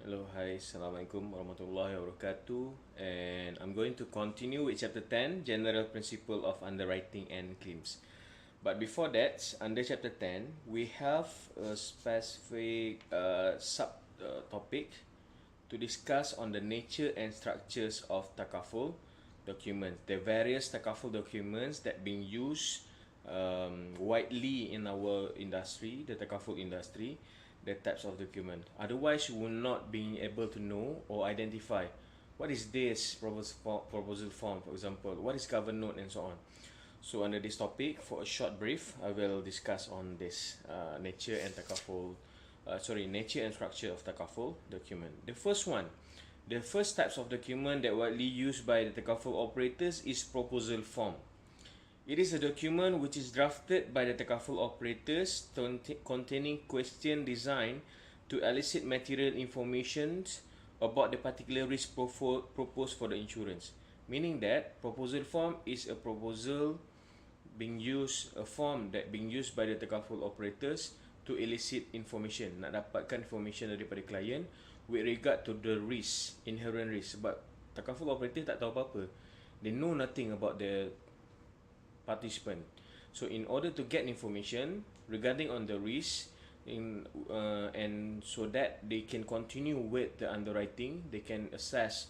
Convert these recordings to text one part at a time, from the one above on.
Hello, hi, Assalamualaikum warahmatullahi wabarakatuh. And I'm going to continue with chapter 10, General Principle of Underwriting and Claims. But before that, under chapter 10, we have a specific topic to discuss on the nature and structures of Takaful documents. The various Takaful documents that being used widely in our industry, the Takaful industry, the types of document. Otherwise, you will not be able to know or identify what is this proposal form, for example, what is cover note and so on. So under this topic, for a short brief, I will discuss on this nature and nature and structure of Takaful document. The first types of document that widely used by the Takaful operators is proposal form. It is a document which is drafted by the Takaful operators containing question designed to elicit material information about the particular risk proposed for the insurance. Meaning that proposal form is a proposal a form that being used by the Takaful operators to elicit information, nak dapatkan information daripada klien with regard to the risk, inherent risk. Sebab Takaful operator tak tahu apa-apa. They know nothing about the participant. So in order to get information regarding on the risk and so that they can continue with the underwriting, they can assess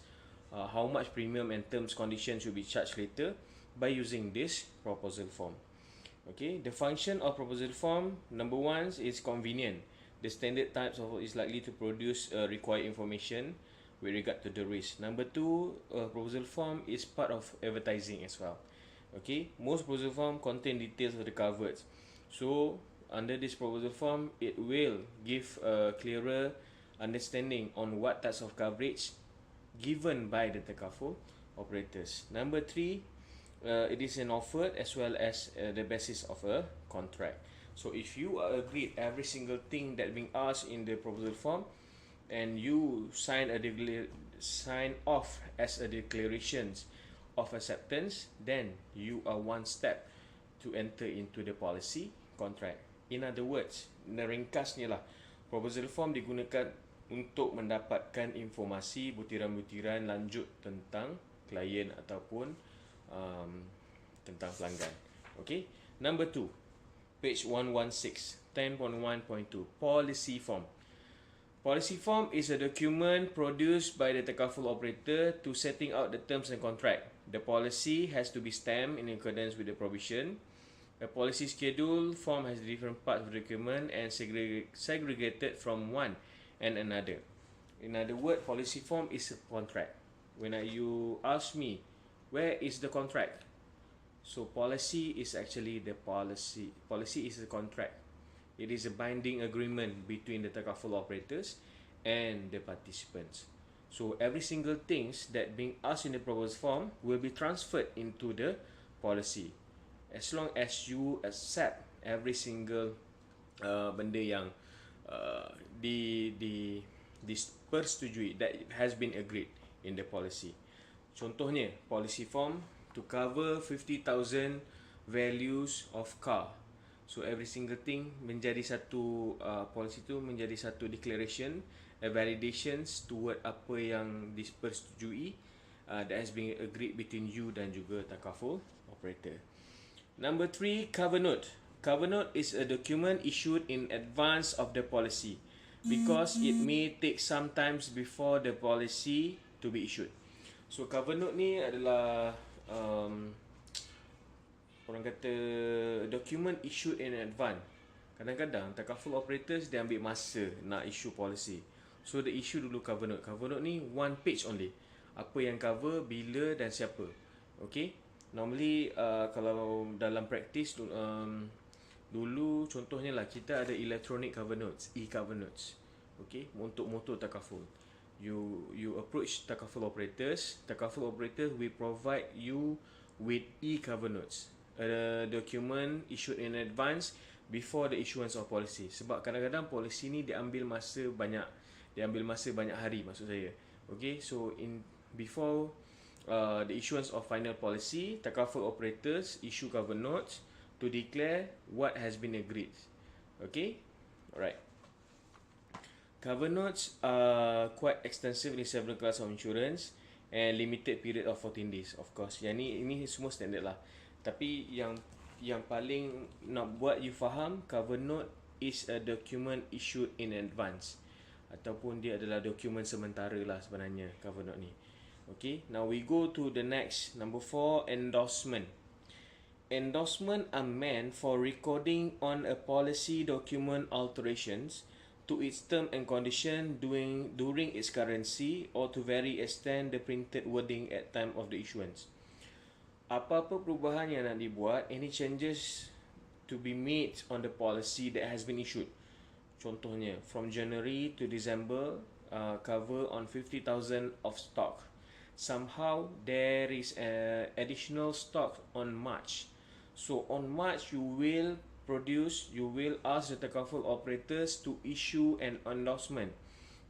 how much premium and terms conditions will be charged later by using this proposal form. Okay, the function of proposal form, number one is convenient. The standard types of is likely to produce required information with regard to the risk. Number two, proposal form is part of advertising as well. Okay, most proposal form contain details of the coverage. So under this proposal form, it will give a clearer understanding on what types of coverage given by the Takaful operators. Number three, it is an offer as well as the basis of a contract. So if you agreed every single thing that being asked in the proposal form and you sign off as a declarations of acceptance, then you are one step to enter into the policy contract. In other words, ringkasnya lah, proposal form digunakan untuk mendapatkan informasi butiran-butiran lanjut tentang klien ataupun tentang pelanggan. Okay, number 2, page 116, 10.1.2, policy form. Policy form is a document produced by the Takaful operator to setting out the terms and contract. The policy has to be stamped in accordance with the provision. A policy schedule form has different parts of the document and segregated from one and another. In other words, policy form is a contract. When you ask me, where is the contract? So policy is actually the policy. Policy is a contract. It is a binding agreement between the Takaful operators and the participants. So every single things that being asked in the proposal form will be transferred into the policy. As long as you accept every single benda yang dipersetujui, that it has been agreed in the policy. Contohnya, policy form to cover 50,000 values of car. So every single thing menjadi satu policy tu menjadi satu declaration, a validations toward apa yang dipersetujui that has been agreed between you dan juga Takaful operator. Number 3, cover note. Cover note is a document issued in advance of the policy because it may take some times before the policy to be issued. So cover note ni adalah orang kata document issued in advance. Kadang-kadang Takaful operators dia ambil masa nak issue policy. So they issue dulu cover note. Cover note ni one page only. Apa yang cover, bila dan siapa. Okay. Normally kalau dalam practice dulu contohnya lah, kita ada electronic cover notes, e-cover notes. Okay, untuk motor Takaful. You approach Takaful operators. Takaful operator will provide you with e-cover notes, a document issued in advance before the issuance of policy. Sebab kadang-kadang policy ni dia ambil masa banyak hari, maksud saya. Okay, so before the issuance of final policy, Takaful operators issue cover notes to declare what has been agreed. Okay, alright. Cover notes are quite extensive in several class of insurance and limited period of 14 days. Of course, yang ini semua standard lah. Tapi yang paling nak buat you faham, cover note is a document issued in advance, ataupun dia adalah dokumen sementara lah sebenarnya cover note ni. Okay, now we go to the next, number 4, endorsement. Endorsement are meant for recording on a policy document alterations to its term and condition during its currency or to vary extend the printed wording at time of the issuance. Apa-apa perubahan yang nak dibuat, any changes to be made on the policy that has been issued. Contohnya, from January to December, cover on 50,000 of stock. Somehow there is additional stock on March. So on March you will ask the Takaful operators to issue an endorsement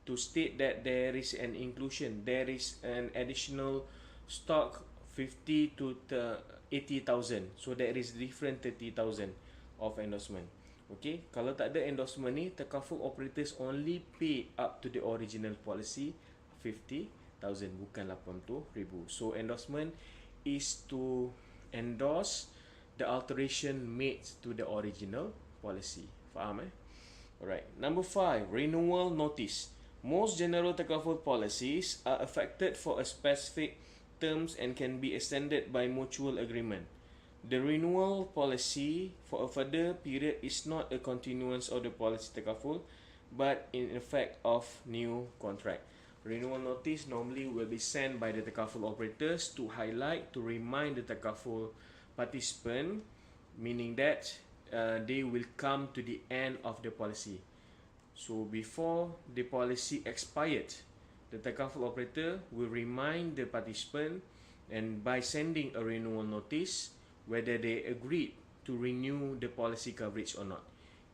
to state that there is an inclusion, there is an additional stock 50 to 80,000. So there is different 30,000 of endorsement. Okay, kalau tak ada endorsement ni, Takaful operators only pay up to the original policy 50,000, bukan 80,000. So endorsement is to endorse the alteration made to the original policy. Faham Alright. Number 5, renewal notice. Most general Takaful policies are affected for a specific terms and can be extended by mutual agreement. The renewal policy for a further period is not a continuance of the policy Takaful, but in effect of new contract. Renewal notice normally will be sent by the Takaful operators to highlight, to remind the Takaful participant, meaning that they will come to the end of the policy. So before the policy expired, the Takaful operator will remind the participant, and by sending a renewal notice, whether they agreed to renew the policy coverage or not.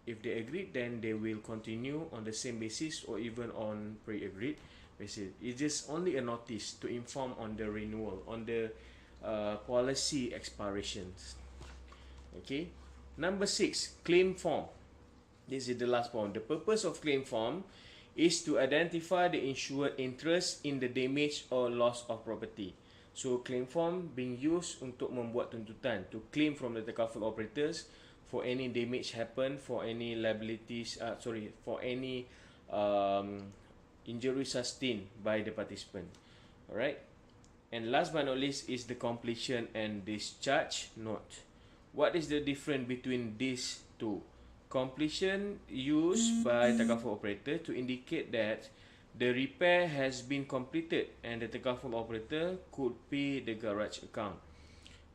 If they agreed, then they will continue on the same basis or even on pre-agreed basis. It's just only a notice to inform on the renewal, on the policy expirations. Okay. Number 6, claim form. This is the last form. The purpose of claim form is to identify the insured interest in the damage or loss of property. So claim form being used untuk membuat tuntutan, to claim from the Takaful operators for any damage happen, for any liabilities, for any injury sustained by the participant. Alright. And last but not least is the completion and discharge note. What is the difference between these two? Completion used by Takaful operator to indicate that the repair has been completed and the Takaful operator could pay the garage account.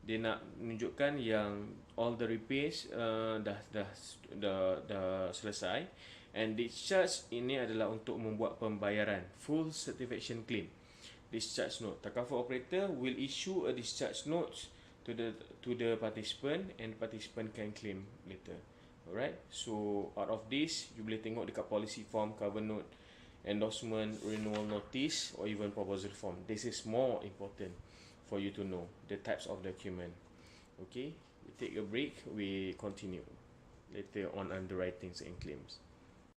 Dia nak menunjukkan yang all the repairs dah selesai, and discharge ini adalah untuk membuat pembayaran, full satisfaction claim. Discharge note. Takaful operator will issue a discharge note to the participant, and participant can claim later. Alright. So out of this, you boleh tengok dekat policy form, cover note, endorsement, renewal notice, or even proposal form. This is more important for you to know the types of document. Okay. We take a break. We continue later on underwritings and claims.